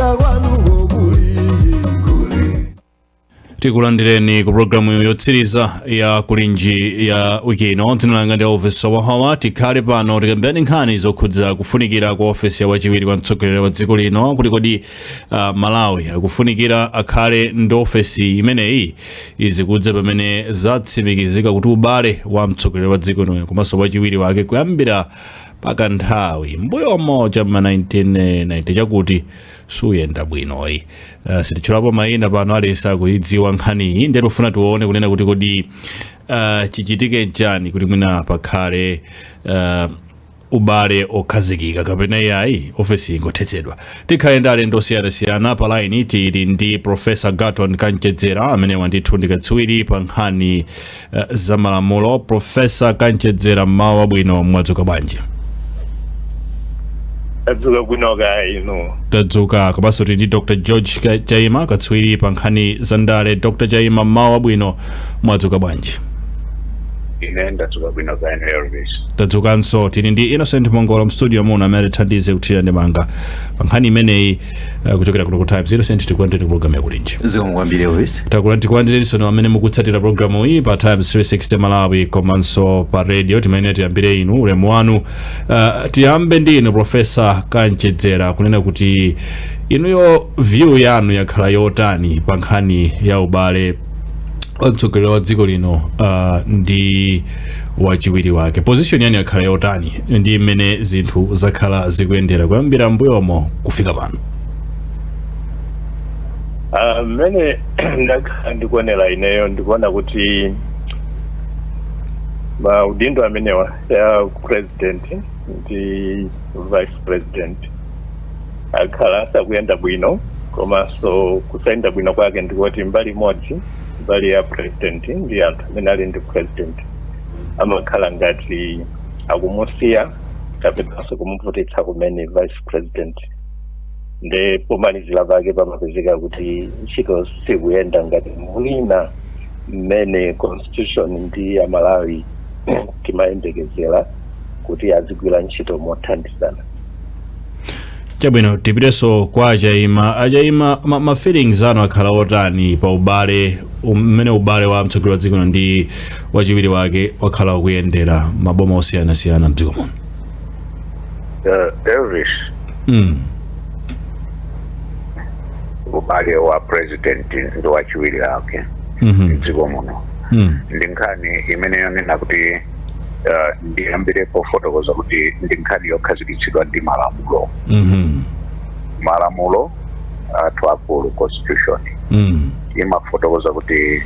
nanga kwanu kuli. Tikulandireni ku programu yotsiriza ya kulinji ya wiki ino. Tinalanga ndi Elvis Sowahawa tikhale pano tikambirani nkhani zokhudza kufunikira kwa ofesi ya wachiwiri kwa mtsogoleri wa dziko lino kuti kodi Malawi akufunikira akhale ndi ofesi imeneyi izikudza pamene zatsimikizika kuti ubale wa mtsogoleri wa dziko lino komanso wachiwiri wake kuyambira pakanthawi mbuyo mmoja ma 1990 chakuti suyenda bwinoyi. Sititchulapo mayina pano alesa kuyidziwa nkhaniyi ndi tikufuna tione kunena kuti kodi chichitike chani kuti mwina pakhale ubale okhazikika kapena yayi ofesi ingothetsedwa. Tikhale ndi alendo osiyanasiyana pa line tili ndi Professor Gaton Kanchedzera amene wandithu ndi katswiri pa nkhani za malamulo. Professor Kanchedzera, mmawa wabwino, mwadzuka bwanji? Tadzuka bwino ino. Tadzuka. Komanso tili ndi Dr. George Chaima katswiri pa nkhani za ndale. Dr. Chaima, mmawa wabwino, mwadzuka bwanji? Ine ndadzuka bwino ino Elvis. Tadzukanso tili ndi Innocent Mongola mstudio muno amene thandize kuthira ndi manga pa nkhani imeneyi kuchokera kuno ku Times. Innocent, tikulandire program ya kulinji. Zomwe kwambiri Elvis. Tikulandirenso amene mukutsatira programu iyi pa Times 360 Malawi komanso pa radio. Timene tiyambire inu ulemu wanu. Tiyambe ndi inu Professor Kanchedzera kunena kuti inuyo view yanu yakhala yotani pa nkhani ya ubale wa mtsogoleri wa dziko lino ndi wachiwiri wake. Position yani yakhala yotani ndi mmene zinthu zakhala zikuyendera kuyambira mbuyomo kufika pano? Mmene ndikuonera ineyo ndikuona kuti maudindo amenewa ya president ndi vice president akhala sakuyenda bwino, komanso kusayenda bwino kwake ndikuti mbali imodzi mbali ya president ndi anthu amene ali ndi president amakhala ngati akumusiya kapenanso kumuvutitsa kumene vice president nde pomalizira pake pamapezeka kuti ntchito sikuyenda ngati mwina mmene constitution ndi ya Malawi timayembekezera kuti azigwira ntchito mothandizana. Chabwino, tipireso kwa Chaima. Achaima, ma feelings anu akhala otani pa ubale mmene ubale wa mtsogoleri wa dziko ndi wachiwiri wake wakhala ukuyendera maboma osiyanasiyana mdziko muno? Elvis, ubale wa president ndi wachiwiri wake mdziko muno ndi nkhani imene yonena kuti ndiyambire pofotokoza kuti ndi nkhani yokhazikitsidwa ndi malamulo. Malamulo athu akulu constitution imafotokoza kuti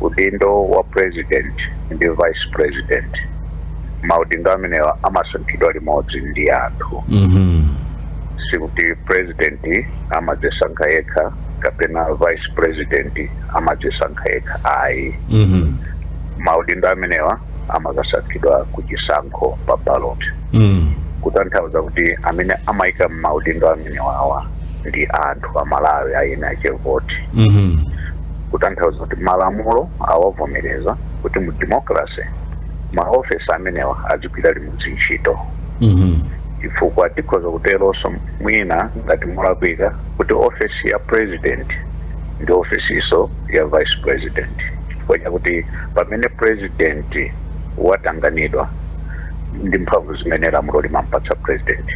udindo wa president ndi vice president maudindo amenewa amasankhidwa limodzi ndi anthu. Sikuti president amadzisankha yekha kapena vice president amadzisankha yekha ayi. Maudindo amenewa amakasankhidwa kuchisankho pa ballot. Kutanthauza kuti amene amayika maudindo amenewawa ndi anthu a Malawi ayina achivoti. Kutanthauza kuti malamulo awavomereza kuti mu democracy maofesi amenewa azigwira limodzi ntchito. Chifukwa tikhoza kuteronso mwina ngati mulakwika kuti ofesi ya president ndi ofesiso ya vice president. Chifukwa chakuti pamene president watanganidwa ndi mphamvu zimene lamulo limampatsa president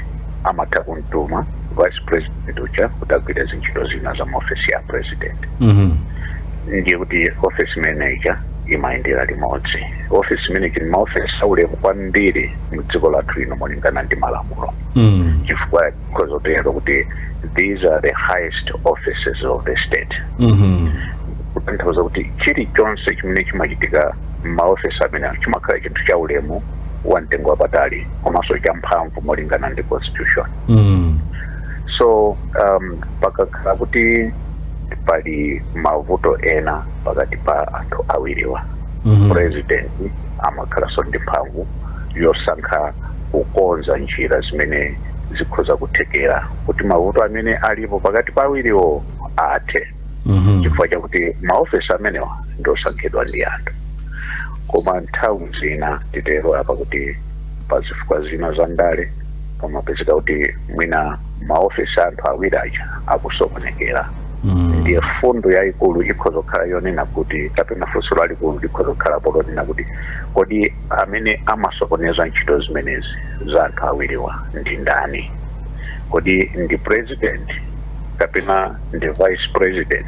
amatha kumtuma vice president ucha kuti agwire zintchito zina za maofesi ya president. Ndiye kuti ofesi manager imayendera limodzi. Office manager ni maofesi aulemu kwambiri mu dziko lathu lino molingana ndi malamulo. Chifukwa kozotero kuti these are the highest offices of the state. Kutanthauza kuti chilichonse chimene chimachitika m'maofesi amene chimakhala chinthu cha ulemu wa mtengo wapatali komanso cha mphamvu molingana ndi constitution. So pakakhala kuti pali mavuto ena pakati pa anthu awiriwa. President amakhalanso ndi mphamvu yosankha kukonza njira zimene zikhoza kuthekera kuti mavuto amene alipo pakati pa awiriwo athe. Chifukwa chakuti maofesi amenewa ndosankhidwa ndi anthu. Koma nthawi zina titero apa kuti pa zifukwa zina za ndale pamapezeka kuti mwina maofisi anthu awiri aja akusokonekera. Ndiye fundo yaikulu ikhoza kukhala yonena kuti kapena funso lalikulu likhoza kukhala polonena kuti kodi amene amasokoneza ntchito zimenezi za anthu awiriwa ndi ndani? Kodi ndi president kapena ndi vice president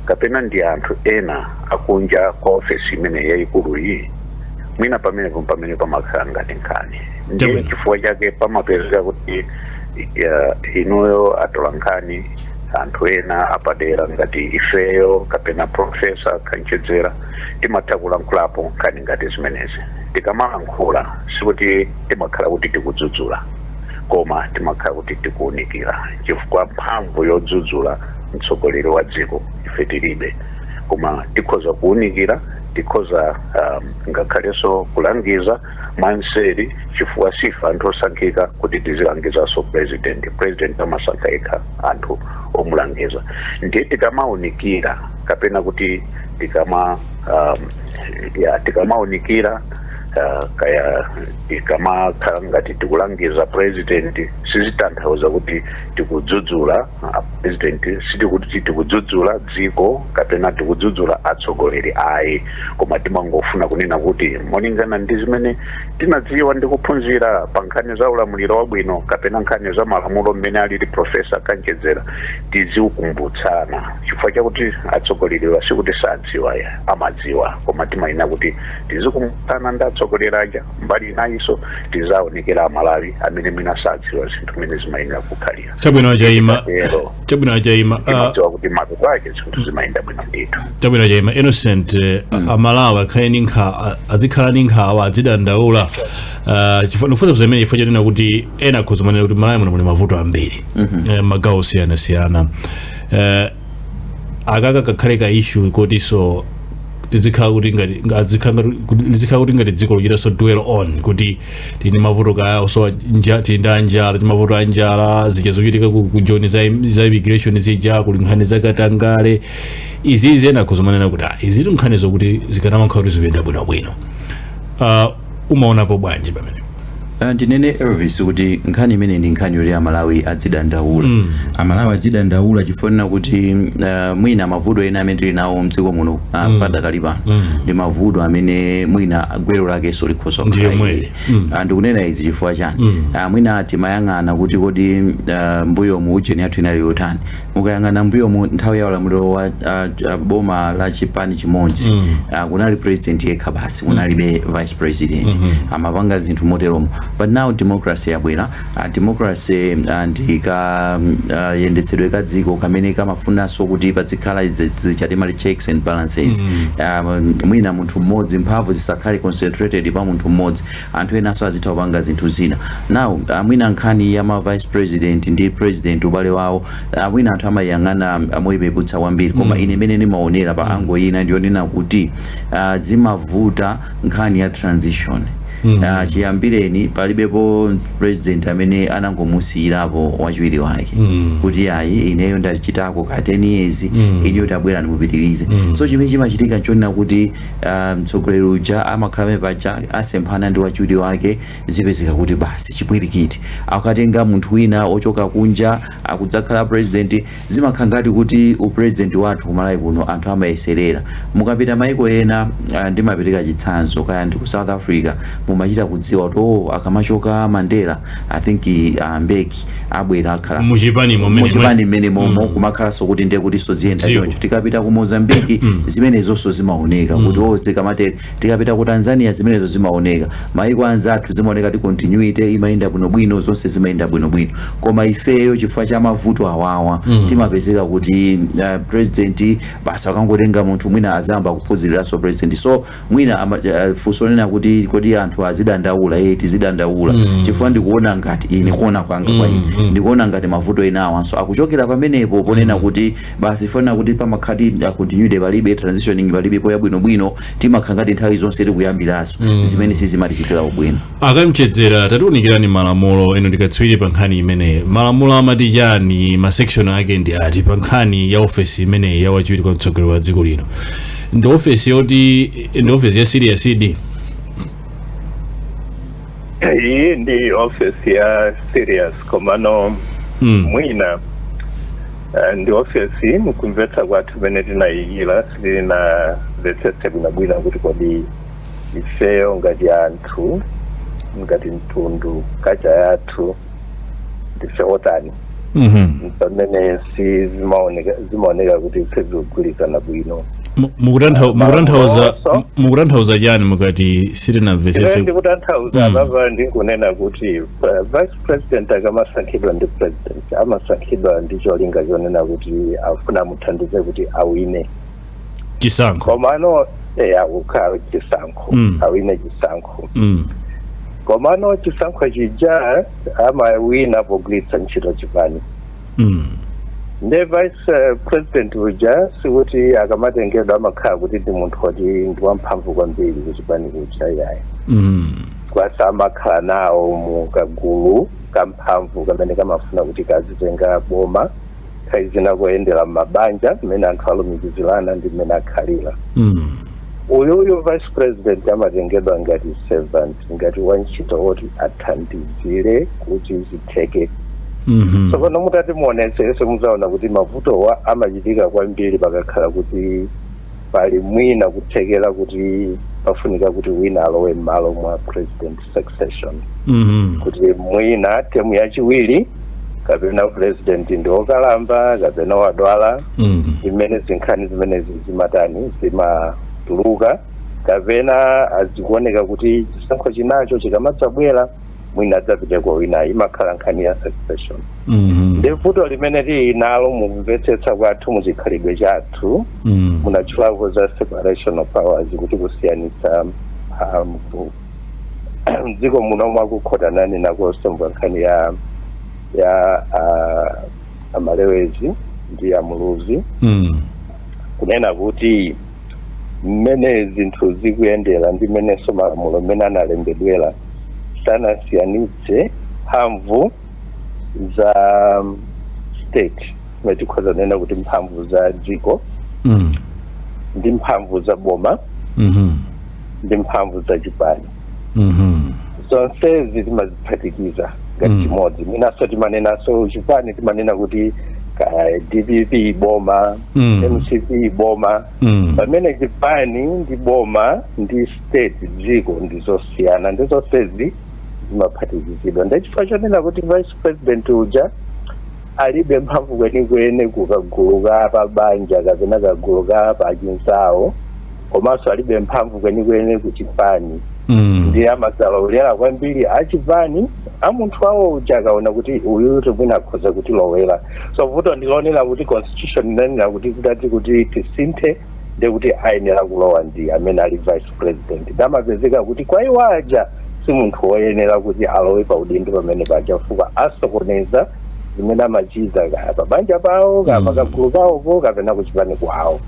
kapena ndi anthu ena akunja kwa ofesi imene yaikulu iyi? Mwina pamene pamakhala ngati nkhani. Ndiye chifukwa chake pamapezeka kuti inuyo atola nkhani anthu ena apadera ngati ifeyo kapena profesa Kanchedzera timatha kulankhulapo nkhani ngati zimenezi. Tikamalankhula sikuti timakhala kuti tikudzudzula, koma timakhala kuti tikuunikira, chifukwa mphamvu yodzudzula mtsogoleri wa dziko ife tilibe, koma tikhoza kuunikira, tikhoza ngakhalenso kulangiza mwanseri, chifukwa sifa anthu osankhika kuti tizilangizaso president amasankha yekha anthu omulangiza. Ndiye tikamaunikira kapena kuti tikamaunikira kaya tikamakhala ngati tikulangiza president sizitanthauza kuti tikudzudzula president, sitikuti tikudzudzula dziko kapena tikudzudzula atsogoleri ayi, koma timangofuna kunena kuti molingana ndi zimene tinadziwa ndi kuphunzira pa nkhani za ulamuliro wabwino kapena nkhani za malamulo mmene alili profesa Kanchedzera tizikumbutsana, chifukwa chakuti atsogoleri sikuti sadziwa, amadziwa, koma timayina kuti tizikumbutsana ndi atsogoleri aja mbali inayiso tizaonekera amalawi amene mwina sadziwa zinthu mmene zimayenda kukhalira. Chabwino ajaima kuti mapeto ake zinthu zimayenda bwino ndithu. Chabwino ajaima Innocent, amalawi azikhala ndi nkhawa azidandaula chifukwa zimene chifukwa chanena kuti ena akhoza kuti malawi muno muli mavuto ambiri magawo osiyanasiyana, akaka kakhale ka issue kotiso tizikhala kuti ngati dziko lochita so dwell on kuti tini mavuto kaya so tinda njala mavuto a njala zichazochitika ku joni za immigration zija kuli nkhani zakatangale izi ena kuzomanena kuti izi nkhani zokuti zikanamakhala kuti zikuyenda bwinobwino. Umaonapo bwanji pamene? Ndinene Elvis kuti nkhani imene ndi nkhani yoti amalawi azidandaula. Amalawi azidandaula chifukwa kuti mwina mavuto ena amene tili nawo mdziko muno padakali pano ndi mavuto amene mwina gwero lake so likhoza kukhala. Ndikunena izi chifukwa chani? Mwina timayang'ana kuti kodi mbuyo mu ujeni yathu inali yotani. Mukayang'ana mbuyo mu nthawi ya ulamuliro wa boma la chipani chimodzi kunali president yekha basi, kunalibe vice president, amapanga zinthu moteromo. But now democracy yabwera, democracy yendetsedwe ka dziko kamene kamafunanso kuti pazikhala zichatimali checks and balances. Mwina munthu mmodzi mphamvu zisakhale concentrated pa munthu mmodzi, anthu enanso azitha kupanga zinthu zina. Now mwina nkhani ya ma vice president ndi president ubale wawo mwina anthu amayang'ana amoyipeputsa kwambiri, koma ine imene ndimaonera pa ango ina ndiyonena kuti zimavuta nkhani ya transition. Chiyambireni palibepo president amene anangomusiyirapo wachiwiri wake kuti ayi ineyo ndachitako ka 10 years iniyo tabwera ndimupitirize. So chimene chimachitika nchonena kuti mtsogoleri uja amakhala paja asemphana ndi wachiwiri wake, zipezeka kuti basi chipwirikiti akatenga munthu wina ochoka kunja akudzakhala president, zimakhala ngati kuti upresident wathu kumalawi kuno anthu amayeserera. Mukapita maiko ena ndimapereka chitsanzo kaya ndi ku South Africa, mumachita kudziwa kuti akamachoka Mandela I think Mbeki abwera akhala muchipani mmene momo kumakhala so kuti ndiye kuti so ziyenda choncho. Tikapita ku Mozambique zimenezo so zimaoneka kuti zikamate, tikapita ku Tanzania zimenezo zimaoneka, maiko anzathu zimaoneka ti continuity imayenda bwinobwino, zonse zimayenda bwinobwino. Koma ifeyo chifukwa cha mavuto awawa timapezeka kuti president basi akangotenga munthu mwina azamba kuphunziriraso president. So mwina funso nena kuti kodi anthu azidandaula, tizidandaula chifukwa ndikuona ngati ine kuona kwanga kwa ine ndikuona ngati mavuto enawa so akuchokera pamenepo ponena kuti basi fona kuti pamakhati continuity palibe, transitioning palibe po yabwinobwino, timakhala ngati nthawi zonse tikuyambiraso zimene sizimatichitira ubwino. Akamchedzera tatiunikirani malamulo eno ndikatswiri pa nkhani imene malamulo amati chani, ma section ake ndi ati pa nkhani ya office imene ya wachiwiri kwa mtsogoleri wa dziko lino? Ndi office yoti ndi office ya serious CD? Iyi ndi office ya serious, komano mwina ndi ofesi mkumvetsa kwathu pamene tinayikira sitinamvetsetse bwinobwino kuti kodi ifeyo ngati anthu ngati mtundu kacha yathu ndife otani pamene zimaoneka kuti sizigwirizana bwino. mukutanthauza chani mukati sitinamvetsetse? Ndikutanthauza baba ndikunena kuti vice president akamasankhidwa ndi president amasankhidwa ndi cholinga chonena kuti afuna muthandize kuti awine chisankho, komano akukhala chisankho awine chisankho. Komano chisankho chija amawina pogwiritsa ntchito chipani. Nde vice president uja sikuti akamatengedwa amakhala kuti ndi munthu woti ndi wamphamvu kwambiri kuchipani kuja yayi. Kwasa amakhala nawo mukagulu kamphamvu kamene kamafuna kuti kazitenga boma kaizina kuyendera mabanja mmene anthu alumikizirana ndi mmene akhalira. Uyu vice president amatengedwa ngati servant, ngati wantchito woti athandizire kuti zitheke. So pano mutati muonetsese muzaona kuti mavuto amachitika kwambiri pakakhala kuti pali mwina kuthekera kuti pafunika kuti wina alowe m'malo mwa president succession. Kuti mwina temu yachiwiri kapena president ndi wokalamba kapena wadwala imene zinkhani zimene zimatani zimatuluka kapena azikuoneka kuti chisankho chinacho chikamadzabwera mwina adzapite kwa wina imakhala nkhani ya succession. Ndi vuto limene tili nalo mukumvetsetsa kwathu muchikhalidwe chathu munatchulako za separation of powers kuti kusiyanitsa mdziko muno mwakukhotanani nakosembwa nkhani ya amalewezi ndi amuluzi kunena kuti mmene zinthu zikuyendera ndi mmenenso malamulo mmene analembedwera sanasiyanitse mphamvu za state metikhoza nena kuti mphamvu za dziko ndi mphamvu za boma ndi mphamvu za chipani. Zonsezi timaziphatikiza ngati chimodzi. Minaso timanenaso chipani timanena kuti DPP boma, MCP boma, pamene chipani ndi boma ndi state dziko ndizosiyana ndizonsezi zimaphatikizidwa. Ndechifukwa chonena kuti vice president uja alibe mphamvu kwenikweni kukagulu ka pabanja kapena kagulu ka pachinzawo, komanso alibe mphamvu kwenikweni kuchipani. Ndiye amadzalowera kwambiri achipani amunthu awo uja akaona kuti uyu mwina akhoza kutilowera. So vuto ndilonera kuti constitution inanena kuti kutati kuti tisinthe ndekuti ayenera kulowa ndi amene ali vice president. Ndamapezeka kuti kwa iwo aja si munthu woyenera kuti alowe pa udindo pamene paja fuka asokoneza zimene amachita pabanja pawo kapa kagulu kawopo kapena kuchipani kwawo.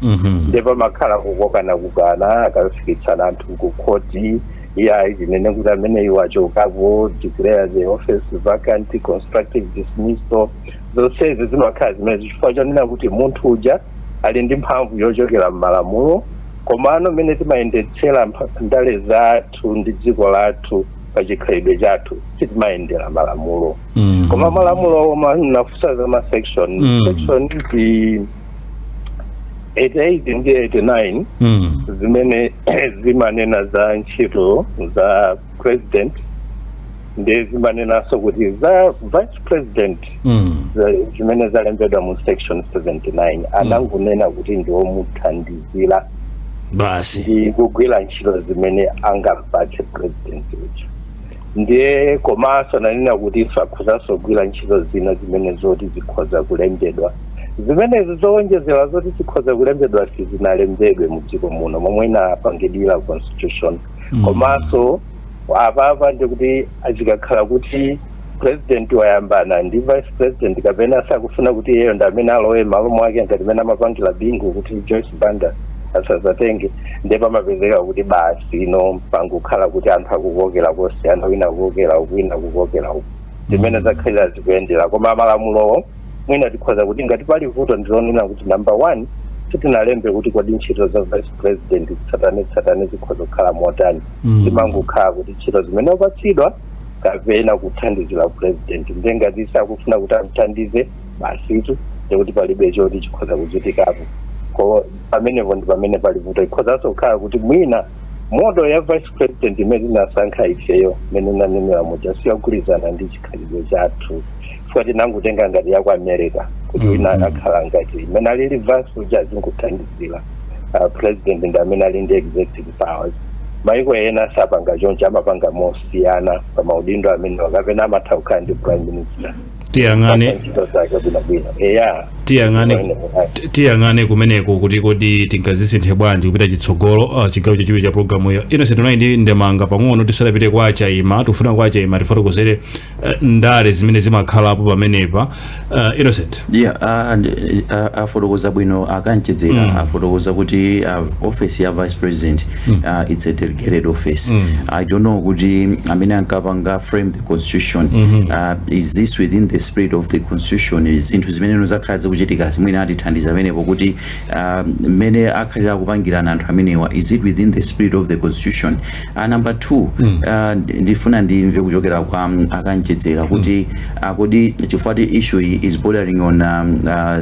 Ndipo makhala kukokana kukana akafikitsana anthu ku khoti iya zinene kuti amene iwo achokapo declare the office vacant, constructive dismissal. Zonsezi zimakhala zimene chifukwa chonena kuti munthu uja ali ndi mphamvu yochokera m'malamulo, komano mmene timayendetsera ndale zathu ndi dziko lathu pa chikhalidwe chathu sitimayendera malamulo. Koma malamulo nafusa za ma section ndi 88 ndi 89 zimene zimanena za ntchito za president ndi zimanenaso kuti za vice president zimene zalembedwa mu section 79 anangunena kuti ndiwomuthandizira basi ndi kugwira ntchito zimene angapatse president uja. Ndiye komanso nanena kuti sakhuzaso kugwira ntchito zina zimene zoti zikhoza kulembedwa. Zimenezi zowonjezera zoti zikhoza kulembedwa sizinalembedwe mu dziko muno momwe inapangidwira constitution. Komanso apapa ndikuti azikakhala kuti president wayambana ndi vice president kapena sakufuna kuti iyeyo ndi amene alowe m'malo mwake ngati mene amapangira bingu kuti Joyce Banda asazatenge, ndipo amapezeka kuti basi ino pangukhala kuti anthu akukokera kosiyana, wina akukokera uku wina akukokera uku zimene zakhalira zikuyendera. Koma malamulowo mwina tikhoza kuti ngati pali vuto ndilonena kuti number 1 sitinalembe kuti kodi ntchito za vice president tsatane zikhoza kukhala motani. Zimangokhala kuti ntchito zimene upatsidwa kapena kuthandizira president ndengati sakufuna kuti amthandize basitu ndikuti palibe choti chikhoza kuchitikapo ko pamenepo ndi pamene pali vuto ikhozanso kukhala kuti mwina modo ya vice president imene inasankha ifeyo imene nanenera muja siyagwirizana ndi chikhalidwe chathu fuati nangutenga ngati yaku America kuti wina akhala ngati imene alili vice uja azinguthandizira president ndi amene ali ndi executive powers maiko ena sapanga choncho amapanga mosiyana pamaudindo amene wakapena amathauka ndi prime minister tiyang'ane kumeneko kuti kodi tingazisinthe bwanji kupita chitsogolo chigawo chachiwiri cha programu iyo ino sitinayi ndi ndemanga pang'ono tisalapite kwa achaima tifuna kwa achaima tifotokozere ndale zimene zimakhalapo pamenepa Innocent afotokoza bwino akanchedzera afotokoza kuti office ya vice president it's a delegated office I don't know kuti amene ankapanga frame the constitution is this within the spirit of the constitution zinthu zimene zakhala zikuchitika zimene atithandiza pamenepo kuti mmene akhalira kupangirana anthu amenewa is it within the spirit of the constitution number 2 ndifuna ndimve kuchokera kwa akanchedzera kuti kodi chifukwa issue is bordering on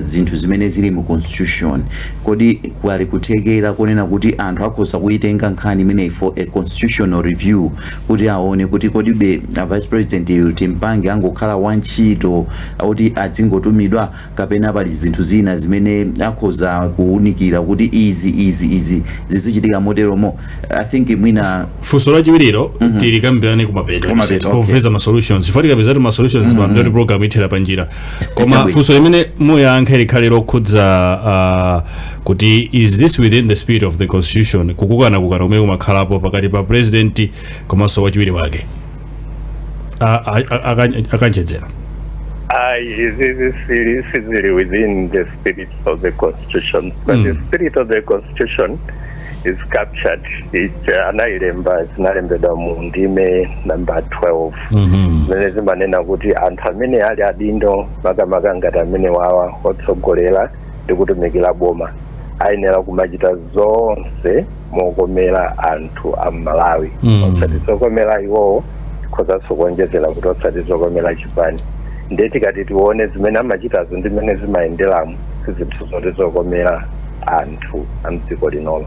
zinthu zimene zili mu constitution kodi kwali kuthekera kunena kuti anthu akhoza kuitenga nkhani imene for a constitutional review kuti aone kuti kodi vice president timpange angokhala wantchito kuti adzingotumidwa kapena pali zinthu zina zimene akhoza kuunikira kuti izi zizichitika moteromo I think mwina funso lachiwiriro tilikambirane kumapeto kupeza ma solutions chifukwa kapezatu ma solutions ndoti program ithera panjira koma funso limene muyankha likhale lokhudza kuti is this within the spirit of the constitution kukana kumene kumakhalapo pakati pa president komanso wachiwiri wake akanchedzera this is really within the spirit of the constitution but the spirit of the constitution is captured anailemba zinalembedwa mu ndime number 12 zimene zimanena kuti anthu amene ali adindo makamaka ngati amene wawa otsogolera ndi kutumikira boma ayenera kumachita zonse mokomera anthu a Malawi osati zokomera iwowo khozaso kuonjezera kuti osati zokomera chipani ndeti kati tione zimene amachitazo ndi zimene zimayenderamo sizinthu zoti zokomera anthu a mdziko linolo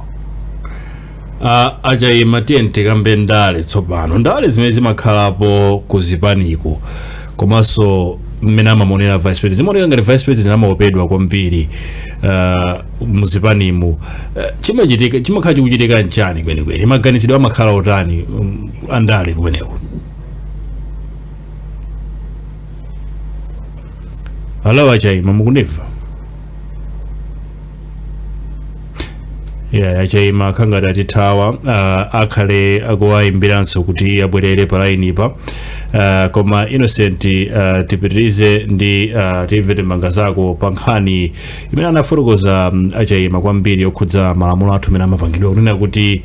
achaima tiye tikambe ndale tsopano ndale zimene zimakhalapo kuzipaniko komanso mmene amamonera vice president zimaoneka ngati vice president amaopedwa kwambiri muzipanimu chimakhala chikuchitika nchani kwenikweni maganizidwe amakhala otani andale kumeneko Hello achaima mukundimva achaima khangati atithawa akhale akuwayimbiranso kuti abwerere pa line pa koma Innocent tipitirize ndi timve ndemanga zako pa nkhani imene anafotokoza achaima kwambiri yokhudza malamulo athu amene amapangidwa kunena kuti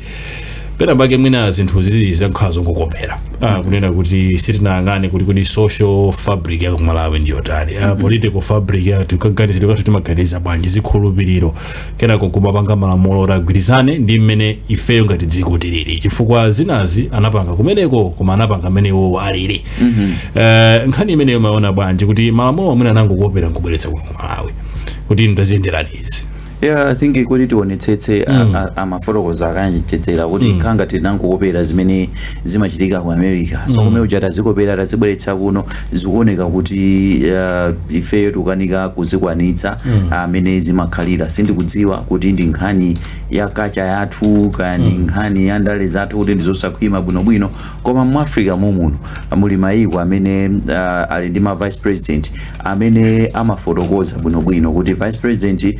pena pake mwina zinthu zizi zankhala zongokopera kunena kuti sitinayang'ane kuti social fabric ya Malawi ndi yotani political fabric ya tikaganizidwa kuti timaganiza bwanji zikhulupiriro kenako kumapanga malamulo oti agwirizane ndi mmene ifeyo ngati dziko tilili chifukwa zinazi anapanga kumeneko koma anapanga amenewo alili nkhani imeneyo maona bwanji kuti malamulo amene anangokopera nkubweretsa kuno Malawi kuti ndaziyenderani izi I think kuti tionetsetse amafotokoza akanchedzera kuti khanga tinangokopera zimene zimachitika ku America so kumene ujata zikopera tazibweretsa kuno zikuoneka kuti ifeyo tukanika kuzikwanitsa amene zimakhalira sindikudziwa kuti ndi nkhani ya kacha yathu kani nkhani ya ndale zathu kuti ndizosakhwima bwinobwino koma mu Africa muno muli mayiko amene ali ndi ma vice president amene amafotokoza bwinobwino kuti vice president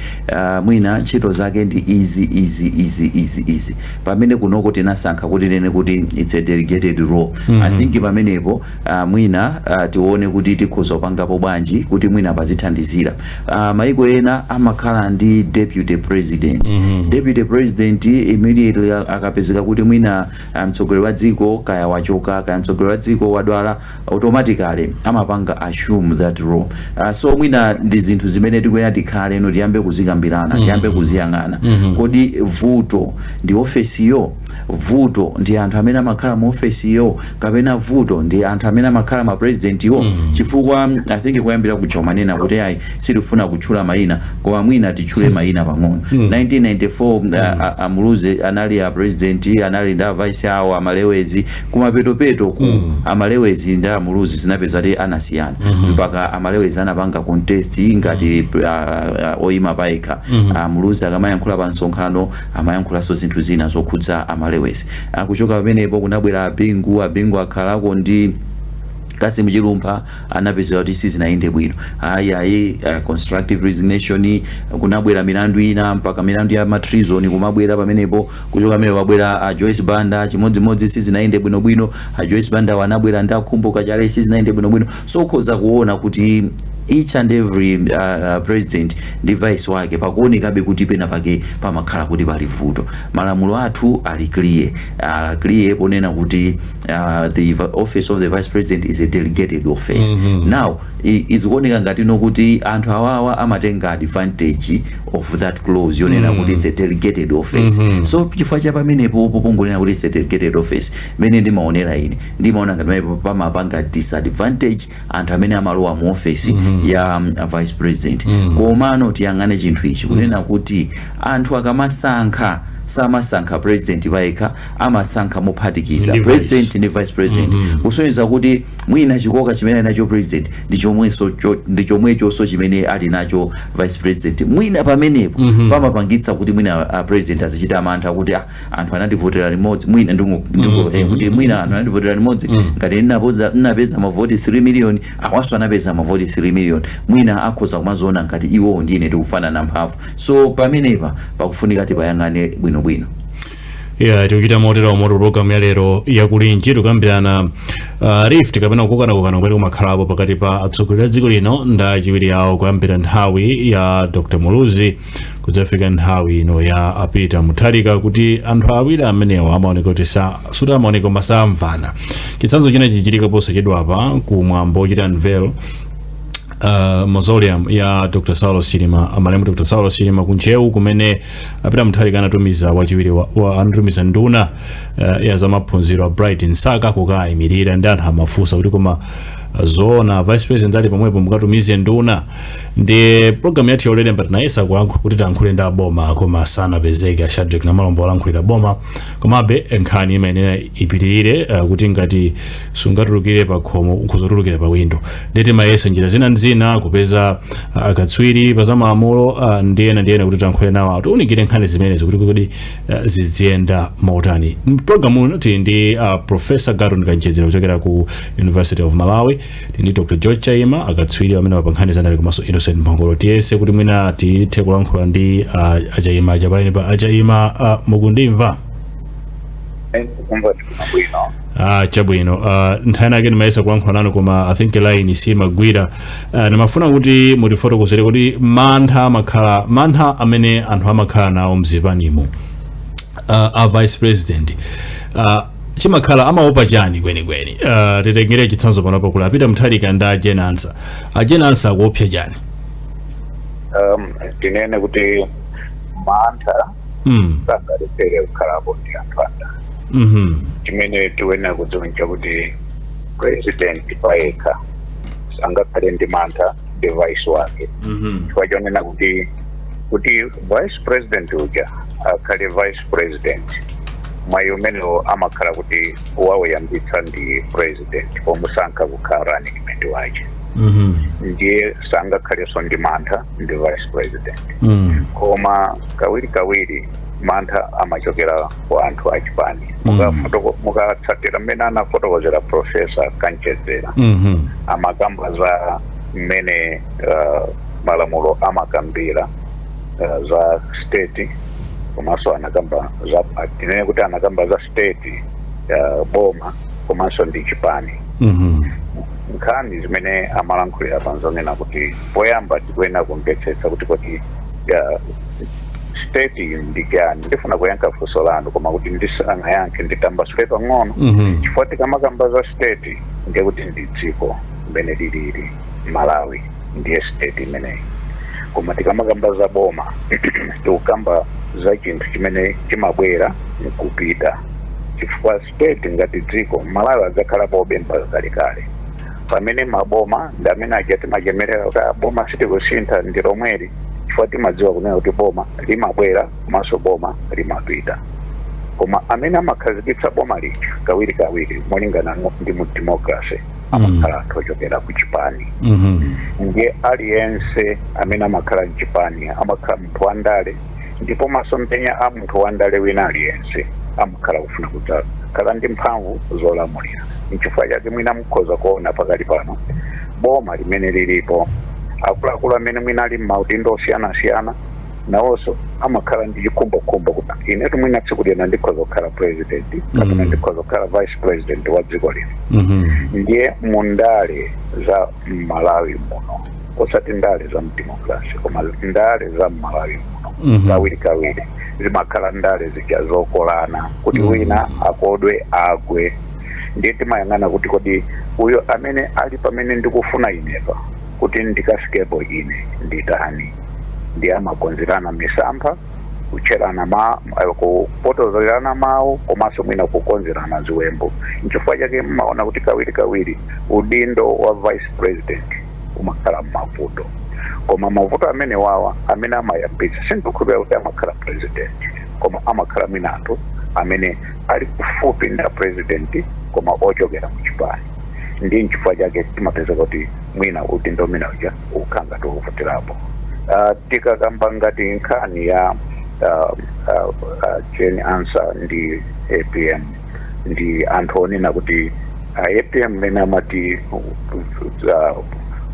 mwina ntchito zake ndi easy pamene kunoko tinasankha kuti nene kuti it's a delegated role I think pamenepo mwina tione kuti tikhoza kupangapo bwanji kuti mwina pazithandizira mayiko ena amakhala ndi deputy president deputy president immediately akapezeka kuti mwina mtsogoleri wa dziko kaya wachoka kaya mtsogoleri wa dziko wadwala automatically amapanga assume that role so mwina ndi zinthu zimene tikuyenera tikhale no tiyambe kuzikambirana kuziyang'ana tiyambe kuziyang'ana kodi vuto ndi ofesi yo, vuto ndi anthu amene amakhala mu ofesi yo, kapena vuto ndi anthu amene amakhala ma president yo. Chifukwa I think kuyambira kucha manena kuti ayi silifuna kutchula mayina koma mwina tichule mayina pang'ono. 1994 Amuluze anali a president, anali nda vice awo amalewezi kumapetopeto ku amalewezi nda Amuluze zinapeza ti anasiyana mpaka amalewezi anapanga contest ngati oyima paika. Amuluze akamayankhula pa nsonkhano amayankhula so zinthu zina zokhudza amalewezi. Kuchoka pamenepo kunabwera abingu akhalako ndi Kassim Chilumba anapeza kuti sizinaende bwino. Ayi constructive resignation, kunabwera milandu ina mpaka milandu ya treason kumabwera pamenepo. Kuchoka pamenepo wabwera Joyce Banda chimodzimodzi sizinaende bwino. Joyce Banda wanabwera ndakumbuka chale sizinaende bwino. So ukhoza kuona kuti each and every president ndi vice wake pakuonekabe kuti pena pake pamakhala kuti pali vuto. Malamulo athu ali clear ponena kuti the office of the vice president is a delegated office. Now izikuoneka ngati nokuti anthu awawa amatenga advantage of that clause yonena kuti it's a delegated office. So chifukwa cha pamenepo popongolera kuti it's a delegated office mene ndimaonera ine ndimaona ngati pamapanga disadvantage anthu amene amalowa mu office ya vice president. Komano tiyang'ane chinthu ichi kunena kuti anthu akamasankha samasankha president paika amasankha mophatikiza president ndi vice president. Kusonyeza kuti mwina chikoka chimene nacho president ndi chomwecho so chimene ali nacho vice president. Mwina pamenepo pamapangitsa kuti mwina president azichita mantha kuti anthu anandivotera limodzi, mwina kuti mwina anthu anandivotera limodzi ngati ninapeza mavoti 3 million akwaso anapeza mavoti 3 million, mwina akhoza kumazoona ngati iwo ndine tikufanana mphamvu. So pamenepa pakufunika tipayang'ane bwino. Tikita motera moto program ya lero yakulinji tukambirana rift kapena kukokana kwene kumakhalapo pakati pa atsogoleri a dziko lino nda chiwiri yawo kuyambira nthawi ya Dr. Muluzi kudzafika nthawi ino ya Peter Mutharika, kuti anthu awiri amenewa amaoneka kuti suti amaoneka masamvana. Chitsanzo china chichitika posachedwa apa kumwambo ochita unveil mausoleum ya Dr. Saulos Chilima, amalemu Dr. Saulos Chilima kunchewu kumene Peter Mutharika anatumiza wachiwiri anatumiza nduna ya zamaphunziro a Bright Nsaka kukayimirira ndi anthu amafunsa kuti koma zoona vice president ali pamwepo mukatumize nduna. Ndi program yathu yaulere mbati nayesa kuyankha kuti tankhule ndi aboma koma sanapezeke a Shadrack na Malombo olankhulira boma, komabe nkhani imayenera ipitirire kuti ngati sungatulukire pa khomo ukhuzotulukira pa window. Ndeti mayesa njira zina kupeza akatswiri pa zamalamulo ndi ena kuti tankhule nawo tiunikire nkhani zimenezo kuti kodi ziziyenda mautani. Program uno ndi Professor Garon Kanchezera kuchokera ku University of Malawi, ndi Dr. George Chaima akatswiri amene wapankhani zanali komanso Innocent Mphongolo. Tiyese kuti mwina tithe kulankhula ndi Achaima jabalini pa Achaima mukundimva? Chabwino. Nthani ake ndimayesa kulankhula nanu koma I think line simagwira. Ndimafuna kuti mutifotokozere kuti mantha amene anthu amakhala nawo mzipanimo a vice president chimakhala amaopa chani kwenikweni. Titengere chitsanzo panopo kula Peter Mutharika ndi ajenansa akuopsa chani? Tinene kuti mantha sangalepere kukhalapo ndi anthu anda. Chimene tiwena kudziwinja kuti president payekha sangakhale ndi mantha ndi vice wake. Chifukwa chonena kuti vice president uja akhale vice president mwayi umenewo amakhala kuti wawuyambitsa ndi president pomusankha kukhala running mate wake. Ndiye sangakhaleso ndi mantha ndi vice president. Koma kawiri mantha amachokera kwa anthu achipani. Mukatsatira mmene anafotokozera Professor Kanchezera amakamba za mmene malamulo amakambira za state komanso anakamba za tinene kuti anakamba za state boma komanso ndi chipani. Nkhani zimene amalankhulira panzonena kuti poyamba tikuyenera kumvetsetsa kuti state ndikani. Ndifuna kuyankha funso lanu koma kuti ndisanayankhe nditambasule pang'ono chifukwa tikamakamba za state ndiye kuti ndi dziko limene lili Malawi ndiye state imeneyi. koma tikamagamba za boma tikukamba za chinthu chimene chimabwera nkupita chifukwa state ngati dziko Malawi adzakhalapo mpaka kalekale pamene maboma ndi amene achati machemerera kuti boma sitikusintha ndi lomweli chifukwa timadziwa kunena kuti boma limabwera komanso boma limapita koma amene amakhazikitsa boma lija kawiri molingana ndi mu democracy amakhala anthu ochokera ku chipani ndiye aliyense amene amakhala mchipani amakhala munthu wandale ndipo masomphenya a munthu wandale wina aliyense amakhala kufuna kudzakhala ndi mphamvu zolamulira nchifukwa chake mwina mukhoza kuona pakali pano boma limene lilipo akuluakulu amene mwina ali m'maudindo osiyanasiyana nawonso amakhala ndi chikhumbokhumbo kuti inetu mwina tsiku lina ndikhoza kukhala president kapena ndikhoza kukhala vice president wa dziko lino ndiye mundale za Malawi muno osati ndale za mdemokrasi koma ndale za Malawi muno kawiri zimakhala ndale zija zokolana kuti wina akodwe agwe ndiye timayang'ana kuti kodi uyo amene ali pamene ndikufuna inepa kuti ndikafikepo ine nditani ndi amakonzerana misampha kucherana kupotozerana mawu komanso mwina kukonzerana ziwembu nchifukwa chake mmaona kuti kawiri udindo wa vice president umakhala m'mavuto koma mavuto amene wawa amene amayambitsa sindikukhulupirira kuti amakhala president koma amakhala mwina anthu amene ali kufupi ndi president koma ochokera mu chipani ndi nchifukwa chake timapeza kuti mwina udindo mwina uja ukhanga tikuvutirapo tikakamba ngati nkhani ya Jane Ansah ndi APM ndi anthu onena kuti APM lena amati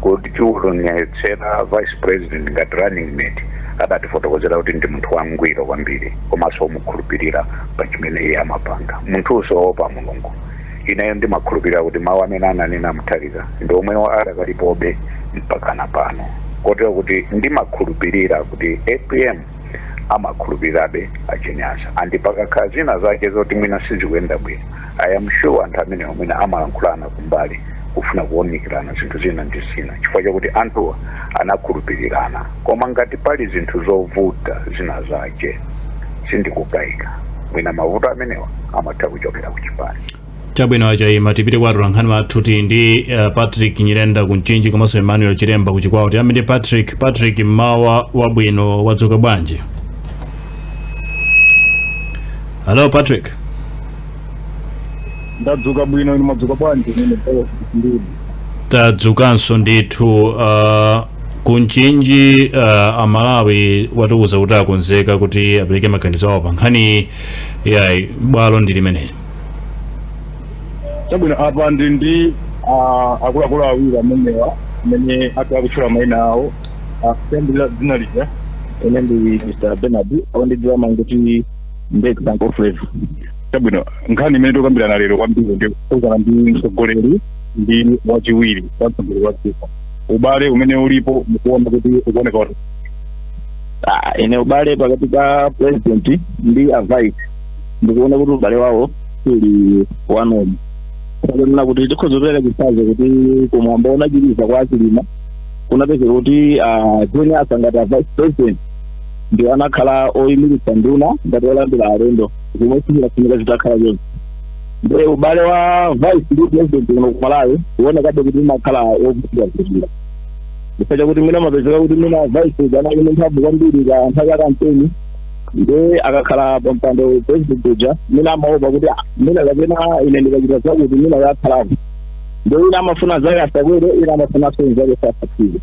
kuti tiulongetsera vice president ngati running mate adatifotokozera kuti ndi munthu wangwiro kwambiri komanso omukhulupirira pa chimene iye amapanga munthuso opa Mulungu ineyo ndimakhulupirira kuti mawu amene ananena Mutharika ndi omwe adakalipobe mpakana pano kotero kuti ndimakhulupirira kuti APM amakhulupirirabe Jane Ansah andipakakhala zina zake zoti mwina sizikuyenda bwino I am sure anthu amene mwina amalankhulana kumbali kufuna kuonekerana zinthu zina ndi zina chifukwa chakuti anthuwa anakhulupirirana koma ngati pali zinthu zovuta zina zake sindikukayika mwina mavuto amenewa amatha kuchokera ku chipani chabwino achayima tipite kwa atolankhani mathuti ndi Patrick Nyirenda kunchinji komanso Emmanuel Chilemba kuchikwawo tiyambe ndi Patrick mmawa wabwino wadzuka bwanji? Hello Patrick. Ndadzuka bwino ine madzuka bwanji nene ndiri. Tadzukanso ndithu kunchinji Amalawi watiuza kuti akonzeka kuti apereke maganizo awo pa nkhani yayi bwalo ndi limene. Chabwino apa ndi akuluakulu awiri amenewa amene akutchula mayina awo asembila dzina lija ene ndi Mr. Bernard aondidziwa manguti Mbeki Bank of Flavor. Chabwino nkhani imene tikambirana lero kwambiri ndi kuzana ndi mtsogoleri ndi wachiwiri wa mtsogoleri wa dziko ubale umene ulipo mukuona kuti ukuoneka kuti ine ubale pakati pa president ndi vice ndikuona kuti ubale wawo uli wanomo kuna kuti tikhozopereka chisazo kuti kumwamba unachiliza kwa achilima kunapezeka kuti Jane Ansah ngati vice president ndio anakhala oyimiritsa nduna ngati olandira alendo zomwe sizilafunika zitakhala zonse ndiye ubale wa vice ndi president kuno ku Malawi kuonekabe kuti makhala ovutika kuchira ndisacha kuti mina mapezeka kuti mina vice anali ndi mphamvu kwambiri ka nthawi ya kampeni ndiye akakhala pampando president uja mina amaopa kuti mina kapena ine ndikachita zakuti mina yakhalapo ndiye ina amafuna zake asakwere ina amafuna sonse zake sasakhile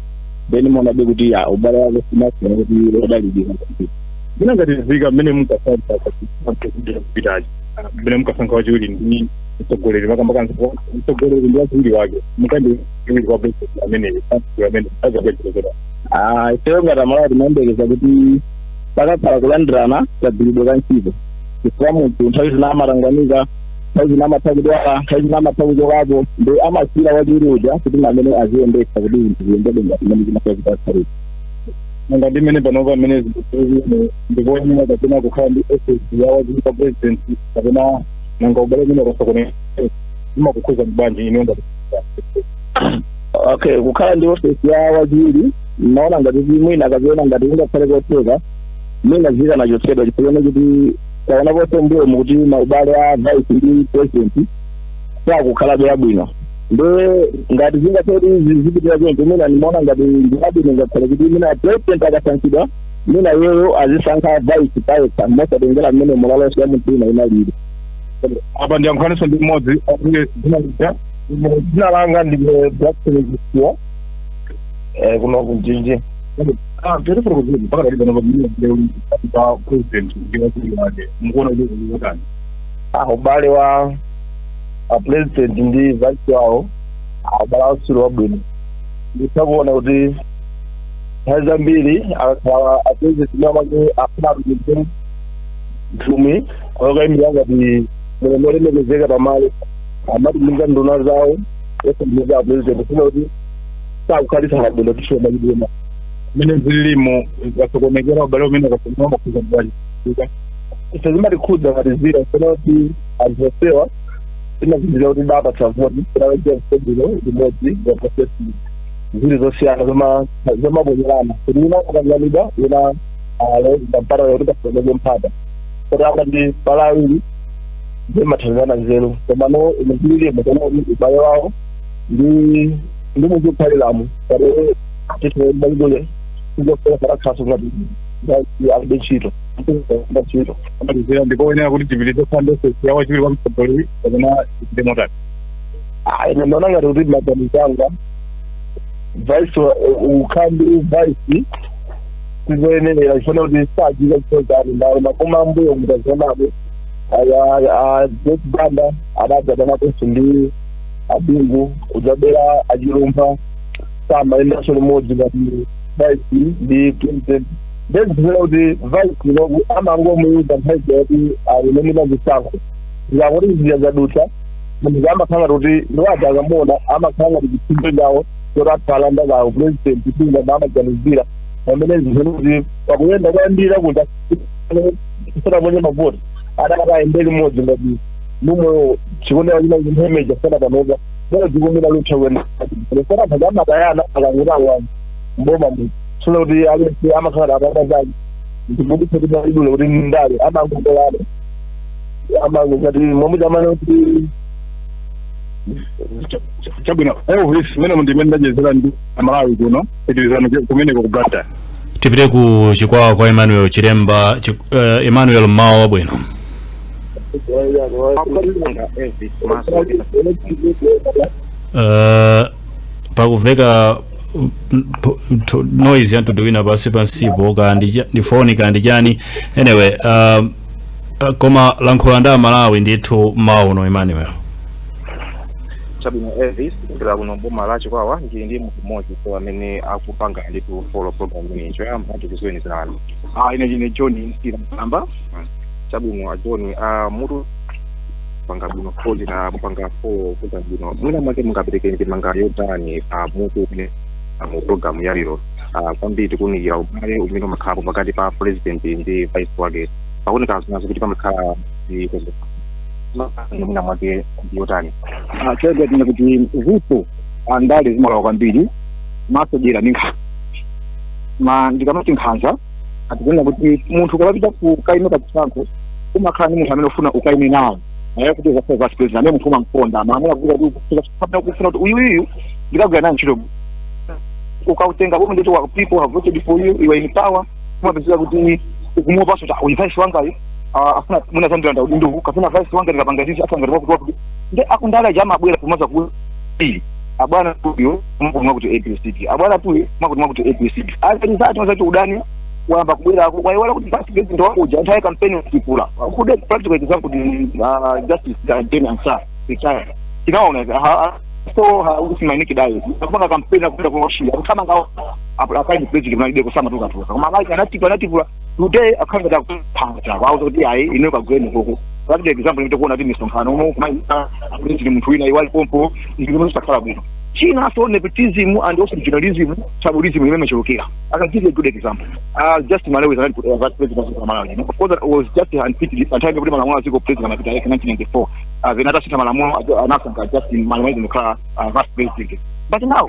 then mona be kuti ya ubale wake sinasina kuti lodalidika mina ngati zika mmene mukasanka kupitaji mmene mukasanka wachiwiri ndi mtsogoleri makambakanso mtsogoleri ndi wachiwiri wake mukandi kwa president amene azakwecherezera ifeyo ngati Amalawi timayembekeza kuti pakakhala kulandirana kagwiridwe ka ntchito chifukwa munthu nthawi zina amatanganika nthawi zina amatha kudwala nthawi zina amatha kuchokapo ndi amasira wachiwiri uja kuti amene aziyendetsa kuti zinthu ziyendebe ngati mmene zimafika zitatsalira ngati imene panopa mmene ndikuonera kapena kukhala ndi office ya wachiwiri kwa president kapena nanga ubale umene ukasakone imakukhuza bwanji ine ngati okay kukhala ndi office ya wachiwiri naona ngati mwina akaziona ngati ungakhale koteka mwina zika nachosedwa chifukwa kuti taona ponse mbuyo mukuti maubale a vice ndi president sakukhalabe yabwino nde ngati zingakhale zipitira choncho mwina nimaona ngati ndiyabwino ngakhale kuti mwina president akasankhidwa mwina yeyo azisankha vice payekha mosatengera mmene mulalosi ya munthu ina inalire apa ndiyankhaniso ndi mmodzi dzina langa ndine Jackson Zisiwa kuno kunjinji ubale wa president ndi vice wawo ubale wasiro wabwino nditakuona kuti nthawi zambiri apresident amake afuna kuti mthumi akakayimira ngati molemekezeka pamalo amatilinga nduna zawo esendeza apresident funa kuti sakukhalisa habwino tishona chidema mene zilimo zasokonekera ubale umene akasokonera makuza mbali sezimatikhudza ngati zira funa kuti azisewa inazindira kuti dapa travoti kunawejea msebilo limodzi ya prosesi zili zosiyana zomabonyerana kuti ina akazalida ina ndampata yakuti kasokoneke mphata kuti akati pala awiri zemathandizana nzeru komano imezililimo kana ubale wawo ndi munthu ukhaliramu kale titobalibule kuzofera khaso ngati alibe ntchito ntchito amalizira ndikoonera kuti chipilito khandese yawa chipili kwa mtsogoleri kapena demotati ine ndaona ngati kuti maganizanga vice ukhambi vice kuzoyenera ifuna kuti sajika kuchozani nawo makoma mbuyo mutazonabe banda adadza mapeso ndi abingu udzabera achirumba samaendaso limodzi ngati vice ndi president ndezizera kuti vice inoku amangomuuza nthawi kuti inomita zisankho zikakuti ziya zadutsa munthu amakhala kuti ndiwati akamona amakhala ngati chitsinjo chawo choti athalanda kawo president pinga maamaganizira pamene zizera kuti pakuyenda kwayambira kuti kusataponye mavoti adakayende limodzi ngati numwe chikondera china chimhemeja sana panopa lero zikumira lutha kwenda lesera phakama kayana akangirawa mboma mu sona kuti alese amakhala apata zake ndikuti kuti balidule kuti ndale amangolana amangoti momuja amane kuti chabwino visi mene ndimene ndajezera ndi amalawi kuno itirizano kumeneko kubrata tipite ku chikwawa kwa Emmanuel Chilemba Emmanuel Mao wabwino pakuveka noise yantuduwina pasi pansipo kandi ndifoni kandi chani anyway koma lankhula nda Malawi ndithu Mao no Emmanuel chabwino Elvis ndira kuno boma la Chikwawa ndi munthu mmodzi so amene akupanga ndithu follow program imeneyi choyamba ndikuzweni zinalo ine John Nsamba chabwino John mutu panga bwino kodi na panga kuza bwino mwina mwake mungapereke ndimanga yotani mutu mu program ya lero kwambiri kunikira ubale umene umakhala pakati pa president ndi vice wake pakuoneka zinazo kuti pamakhala mwina mwake yotani chege tine kuti zipo andali zimalawa kwambiri masojera ninka ndikamati nkhanza atikuona kuti munthu ukapita kukaimika chisankho umakhala ni munthu amene ufuna ukaime nawo naye kuti zafe vice president amene munthu umamponda maamuna kufuna kuti uyuyu ndikagwira naye ntchito ukautenga bomwe ndito wa people have voted for you you are in power kumapezeka kuti ukumuwa paso ta vice wangayo afuna muna zambira nda udindo kafuna vice wanga ndikapangazisa afanga kuti nde akundala jama abwera kumaza ku abwana tuyo mumwe kuti APCD abwana tuyo mwakuti mwakuti APCD alizati mwaza udani wamba kubwera kwa wala kuti vice president wakuja nthawi campaign kipula kude practical example justice Demi Ansah retire kinaona so usimaniki dai kupanga campaign akuenda kuwashia kama ngao akaini president na kusama tuka kama ngao anatipula today akanga da kupanga wao zodi ai inoka gwenu huko for example nitakuona tini mfano kama president mtu wina iwali pompo ndivyo sakala bwino China so nepotism and also journalism tribalism imechokea I can give you a good example just Malawi is a vice president of Malawi of course it was just unfitted until everybody Malawi was president in 1994 then another system Malawi anasa just in Malawi in the vice president but now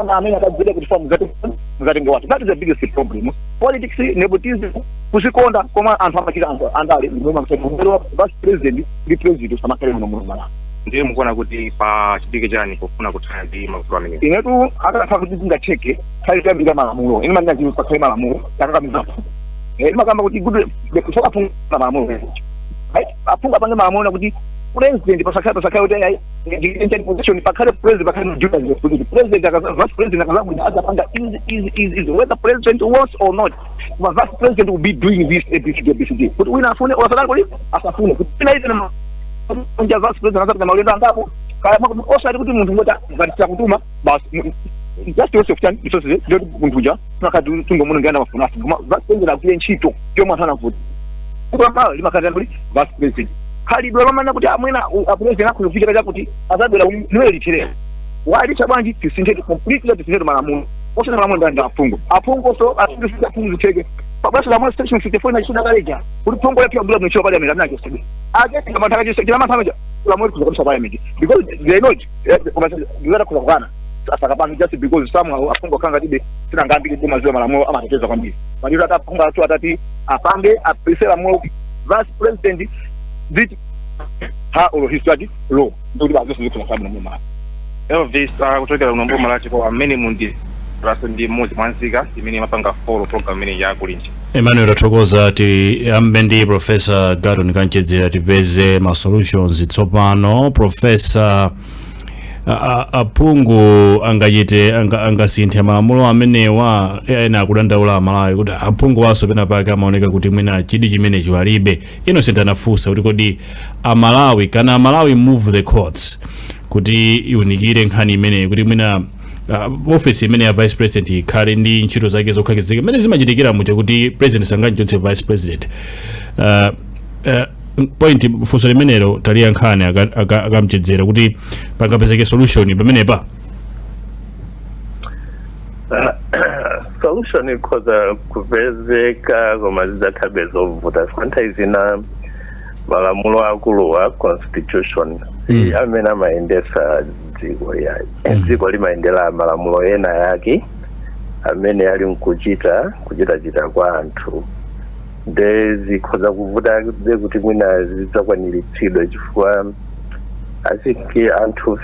ndalama amene akagwira kuti form ngati ngewati. That is the biggest problem. Politics, nepotism, kusikonda koma anthu amachita andale ndimwe msemo vice president ndi president samakale muno mala. Ndiye mukuona kuti pa chipike chani kufuna kuthana ndi mavuto amene. Inetu akatha kuti tingacheke khali tambira malamulo. Ine manja ndi pakhale malamulo takakamiza. Makamba kuti good bekusoka funga malamulo. Right? Afunga pange malamulo kuti president pasakaya kuti ayi ndi position pakhale president pakhale junior president akaza vice president akaza kuti azapanga is whether president wants or not. But vice president will be doing this ABCD. But we afune wasala kuti asafune kuti ina ina unja vice president anataka maulendo angapo kama osari kuti muntu ngota ngatisa kutuma basi just also fitan resources ndio kuntuja nakati tungo muno ngana mafuna vice president akuye nchito ndio mwana kuti kwa mali limakazana kuti vice president khali dwelo mana kuti amwena president akufika kuti azabela niwe litire wali chabanji tisinde completely tisinde malamulo osana malamulo ndanda afungo so asindisa fungu cheke basi la mwa station 54 na shida galeja kuti tongo yapi abula mwisho pale amena nacho sebe ake kama taka jisa kila mata la mwa kuza pale meji because they know kama ndiweza kuzakana sasa kapanga just because somehow afungo kanga tibe sina ngambi kuti maziwa malamulo ama teteza kwambiri madira atafunga watu atati apange apesela mwa vice president dit ha olo history law ndio bazo sio kwa sababu mama Elvis kutokera unombo malachi kwa amene mundi raso ndi mmodzi mwanzika imene mapanga follow program imene ya kulinji. Emmanuel Athokoza ati ambendi Professor Gordon Kanchedzera tipeze ma solutions tsopano. Professor aphungu angachite angasinthe malamulo amenewa ena akudandaula Malawi kuti aphungu waso pena pake amaoneka kuti mwina chidi chimene chiwalibe. Innocent anafunsa kuti kodi Malawi kana Malawi move the courts kuti iunikire nkhani imene kuti mwina office imene ya vice president ikhale ndi ntchito zake zokhazikika imene zimachitikira mucho kuti president sanganchotse vice president. Point funso limenelo taliya nkhani akamchedzera kuti pangapezeke solution pamenepa. Solution ikhoza kupezeka koma zidzakhabe zovuta fantaisi na malamulo akuluwa constitution amene amayendesa dziko yayi dziko limayendera malamulo ena yake amene ali mkuchita kwa anthu zikhoza kuvuta kuti mwina zidzakwaniritsidwe chifukwa asiki anthu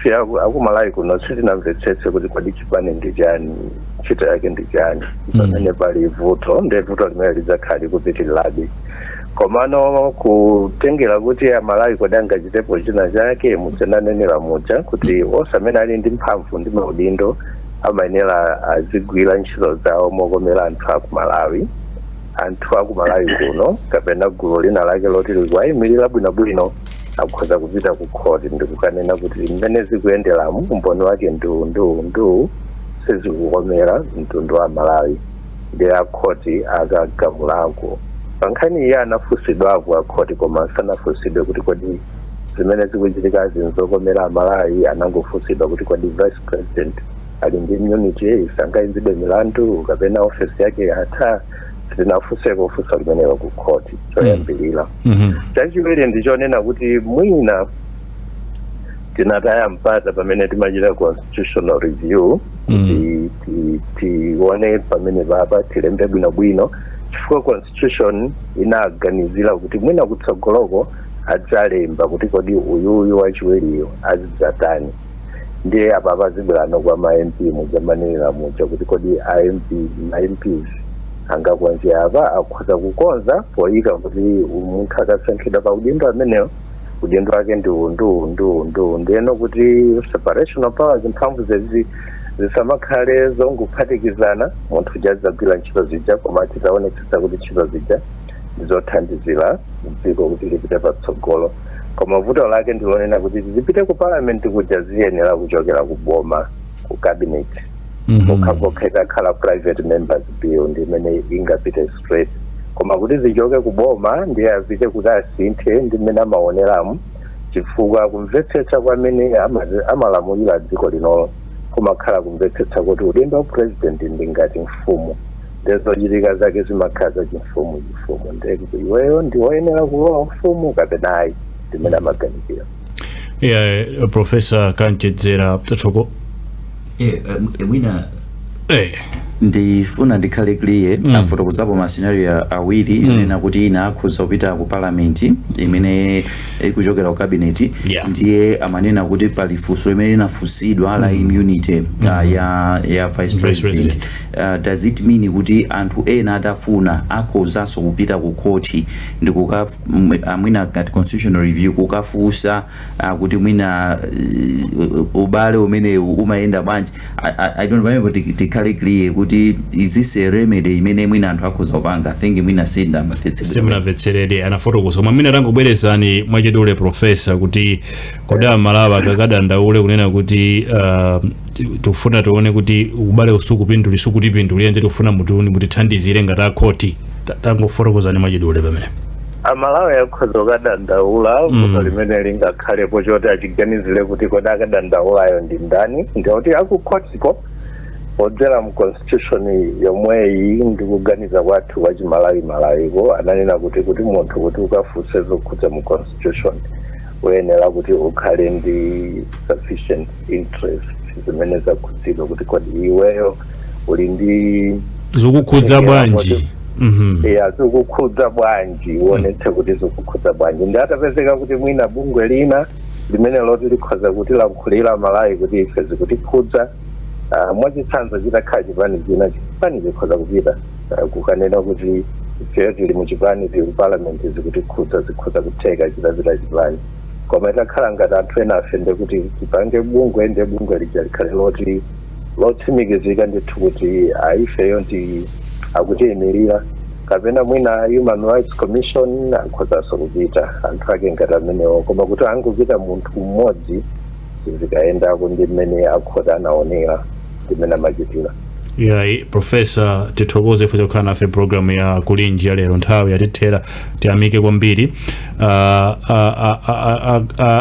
akumalawi kuno sitinamvetsetse kuti kodi chipani ndi chani ntchito yake ndi chani pamene pali vuto vuto limene lidzakhale kupitirirabe komano kutengera kuti Malawi kodi angachitepo china chake muchenanenera muja kuti osamene ali ndi mphamvu ndi maudindo amayenera azigwira ntchito zawo mokomera anthu akumalawi kuno kapena gulu lina lake loti likuwayimirira bwinobwino akukhoza kupita ku court ndikukanena kuti mmene zikuyenderamu umboni wake ndu sizikukomera mtundu wa Malawi ndi akhoti akagamulako pankhani iye anafusidwako akhoti koma sanafusidwe kuti kodi zimene zikuchitika zinzokomera Malawi anangofusidwa kuti kodi vice president ali ndi immunity sangayimbidwe milandu kapena office yake hata sinafuseko fusa limenewa ku court choyambilira. Chachiwiri ndichonena kuti mwina tinataya mpata pamene timachita constitutional review kuti tione pamene baba tilembe bwinobwino chifukwa constitution inaganizira kuti mwina kutsogoloko adzalemba kuti kodi uyuyu wachiwiriyo azidzatani ndiye apa pazibwirano kwa ma-MP mujamanira muja kuti kodi ma-MPs angakwanji apa akhoza kukonza poyika kuti munthu akasankhidwa pa udindo amenewo udindo wake ndi ndiyeno kuti separation of powers mphamvu zisamakhale zongophatikizana munthu jazagwira ntchito zija koma titaonetsetsa kuti ntchito zija ndizothandizira dziko kuti lipite patsogolo koma vuto lake ndilonena kuti zipite ku parliament kuja ziyenera kuchokera ku boma ku cabinet ukangokhetsa khala private members bill ndimene ingapite straight koma kuti zichoke ku boma ndiye apite kuti asinthe ndimene amaoneramu chifukwa kumvetsetsa kwamene amalamulira dziko linolo kumakhala kumvetsetsa kuti udindo wa president ndi ngati mfumu ndezochitika zake zimakhala zachimfumu ndekuti iweyo ndiwoyenera kulowa mfumu kapena ayi ndimene amaganizira. Professor Kanchedzera Tatoko. Mwina ndifuna ndikhale clear afotokozapo mascenario awiri inena kuti ina akhuza kupita ku parliament imene ikuchokera ku cabinet ndiye amanena kuti pali funso limene linafunsidwa la immunity ya vice president. Does it mean kuti anthu ena atafuna akhozanso kupita ku court ndikuka mwina ngati constitutional review kukafunsa kuti mwina ubale umene umayenda bwanji? I don't know but tikhale clear kuti is this a remedy imene mwina anthu akhoza kupanga? I think mwina simnamvetserere anafotokoza koma mwina tangobwerezani mwachidule professor kuti koda Malawi kakadandaule kunena kuti tufuna tuone kuti ubale usukupinduli sukutipindulire ndi tufuna mutuni mutithandizire ngati akhoti tangofotokozani mwachidule pamene Malawi akhoza kudandaula vuto limene lingakhalepo choti achiganizire kuti koda akadandaulayo ndi ndani ndikuti akukhotiko podzera mu constitution yomweyi ndikuganiza kwathu Malawi ananena kuti munthu kuti ukafunse zokhudza mu constitution uyenera kuti ukhale ndi sufficient interest zimene zakhudzidwa kuti kodi iweyo uli ndi zikukhudza bwanji zikukhudza bwanji uonetse kuti zikukhudza bwanji ndi atapezeka kuti mwina bungwe lina limene loti likhoza kuti lankhulira Malawi kuti ife zikutikhudza mwachitsanzo chitakhala chipani china chipani chikhoza kupita kukanena kuti ifeyo tili mu chipani tili ku parliament zikutikhudza zikhoza kutheka chitapita chipani koma itakhala ngati anthu ena afende kuti tipange bungwe nde bungwe lija likhale loti lotsimikizika ndithu kuti ifeyo ndi akutiyimirira kapena mwina Human Rights Commission akhozanso kupita anthu ake ngati amenewo koma kuti angupita munthu mmodzi zikayendako ndi mmene akhota anaonera ndimene amachitira. Professor tithokoze futhi kukhala nafe program ya kulinji ya lero nthawi yatithera tiyamike kwambiri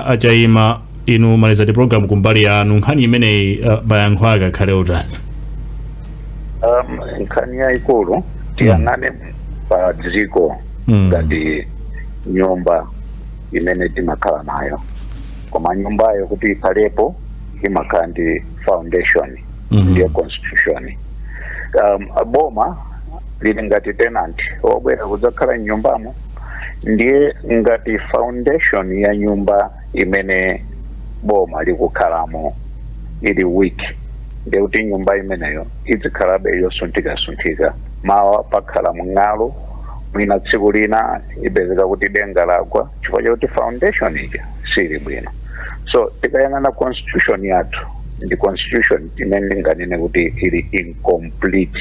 achayima inu malizati program kumbali yanu nkhani imeneyi mayankho ake akhale utani? Nkhani yayikulu tiyang'ane pa dziko ngati nyumba imene timakhala nayo koma nyumbayo kuti ikhalepo imakhala ndi foundation ndiyo constitution. Boma lili ngati tenant obwera kudzakhala mnyumbamo ndiye ngati foundation ya nyumba imene boma likukhalamo ili weak ndiye kuti nyumba imeneyo izikhalabe yosunthika mawa pakhala mng'alo mwina tsiku lina ipezeka kuti denga lagwa chifukwa chakuti foundation ija sili bwino. So tikayang'ana constitution yathu ndi constitution imene nganene kuti ili incomplete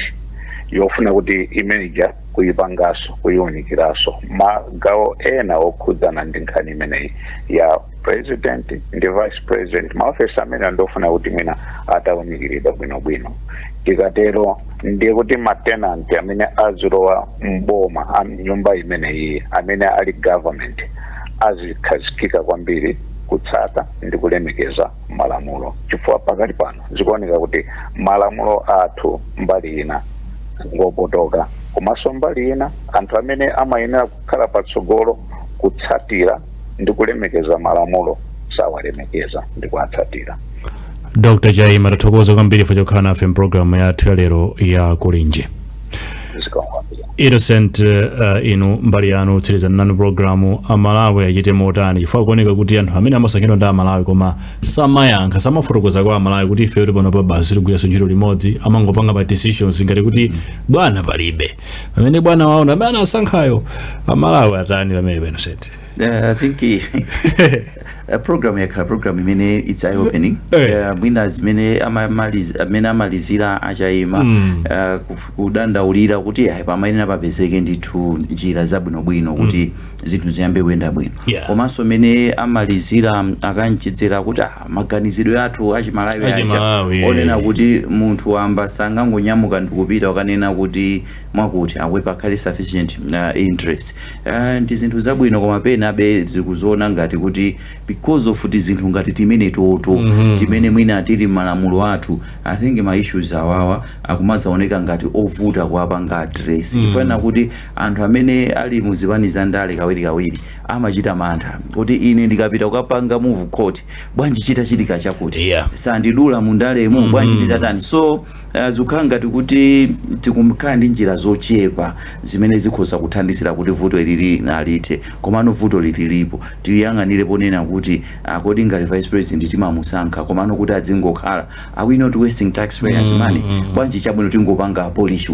yofuna kuti imeneja kuyipangaso kuyiunikiraso magawo ena okhudzana ndi nkhani imeneyi ya president ndi vice president maofesi amene andofuna kuti mwina atawunikiridwa bwinobwino. Tikatero ndiye kuti matenanti amene azilowa mboma nyumba imeneyi amene ali government azikhazikika kwambiri kutsata ndi kulemekeza malamulo chifukwa pakati pano zikuoneka kuti malamulo athu mbali ina ngopotoka komanso mbali ina anthu amene amayenera kukhala patsogolo kutsatira ndi kulemekeza malamulo sawalemekeza ndi kuatsatira. Dr. Jaima tathokoza kwambiri fa chokhala nafe mpulogalamu yathu ya lero ya Kulinji. Innocent inu mbali yanu tsiriza nanu programu amalawi achite motani chifukwa kuoneka kuti anthu amene amasankhidwa ndi amalawi koma samayankha samafotokoza kwa amalawi kuti ife pano pa basi tikugwiranso ntchito limodzi amangopanga ma decisions ngati kuti bwana palibe pamene bwana waona amene asankhayo amalawi atani pamene Innocent. I think program yakhala program imene it's eye opening mwina zimene amalizira achaima kudandaulira kuti pamayenera papezeke ndithu njira zabwinobwino kuti zinthu ziyambe kuyenda bwino komanso mene amalizira akanchidzera kuti maganizidwe athu achimalawi acha onena kuti munthu amba sangangonyamuka ndikupita ukanena kuti mwakuti akwe pakhale sufficient interest ndi zinthu zabwino koma pena abe zikuzoona ngati kuti because of zinthu ngati timene toto timene mwina atili malamulo athu I think ma issues awawa akumazaoneka ngati ovuta kuapanga address chifukwa kuti anthu amene ali muzipani za ndale kawiri amachita mantha kuti ine ndikapita kukapanga move court bwanji chitika chakuti sandidula mundalemo bwanji titatani so zikukhala kuti tikumkhala ndi njira zochepa zimene zikhoza kuthandizira kuti vuto ilili nalite komano vuto lilipo tiliyang'anire ponena kuti according to vice president timamusankha komano kuti adzingokhala are we not wasting taxpayers money bwanji chabwino tingopanga polish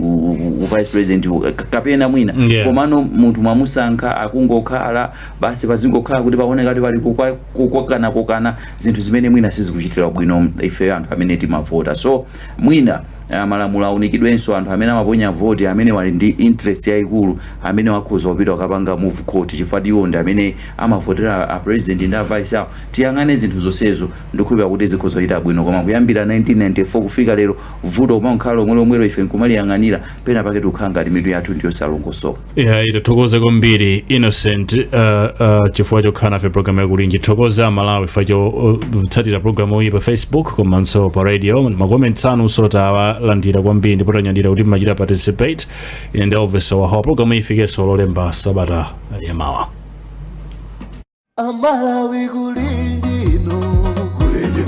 vice president kapena mwina komano munthu mwamusankha akungokhala basi pazingokhala kuti paoneka kuti pali kokana zinthu zimene mwina sizikuchitira bwino ife anthu amene timavota so mwina malamulo aunikidwenso anthu amene amaponya voti amene wali ndi interest yaikulu amene wakhoza kupita wakapanga move court chifukwa iwo ndi amene amavotera a president ndi a vice awo tiyang'ane zinthu zonsezo ndikukhulupirira kuti zikhoza kuchita bwino koma kuyambira 1994 kufika lero vuto umakhala lomwelomwelo ife nkumaliyang'anira pena pake tikukhala ngati mitu yathu ndiyosalongosoka. Tathokoza kwambiri Innocent chifukwa chokhala nafe programu ya Kulinji. Tathokoza Malawi facho kutsatira programu iyi pa Facebook komanso pa radio makomenti anu sota landira kwambiri ndipo tanyandira kuti machita participate and obviously wa programu ifike solo lemba sabata yamawa. Amalawi Kulinji no Kulinji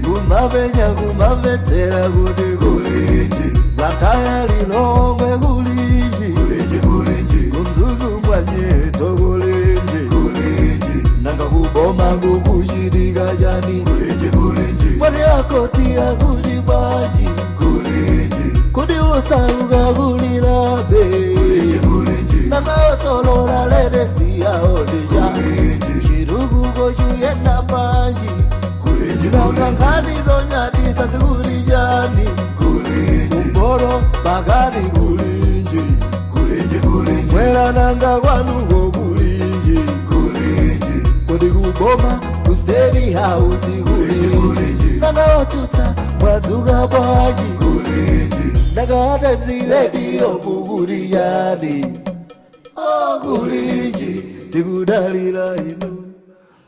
kumavenya kumavetsera kuti Kulinji lataya lilongwe Kulinji kumzuzu mwanyeto Kulinji nanga kuboma kukuchitika chani mwani akoti ya kujibaji kudi usauga kulilabe nanga osolora ledesi ya odija shirugu goju yena panji nanga kani zonyati sasikurijani kumboro bagari Kulinji mwera nanga kwanugo Kulinji kudi kuboma kustedi house Kulinji nanga otuta mwazuga baji nanga atemzile dio kuburiyani Kulinji tikudalira inu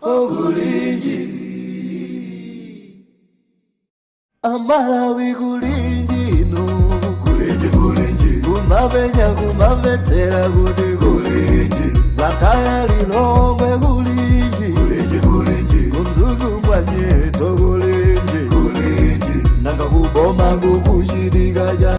Kulinji Amalawi Kulinji no Kulinji kumavenya kumavetsera kuti Kulinji lataya lilongwe Kulinji kumzuzu mwanyeto Kulinji nanga kuboma kuku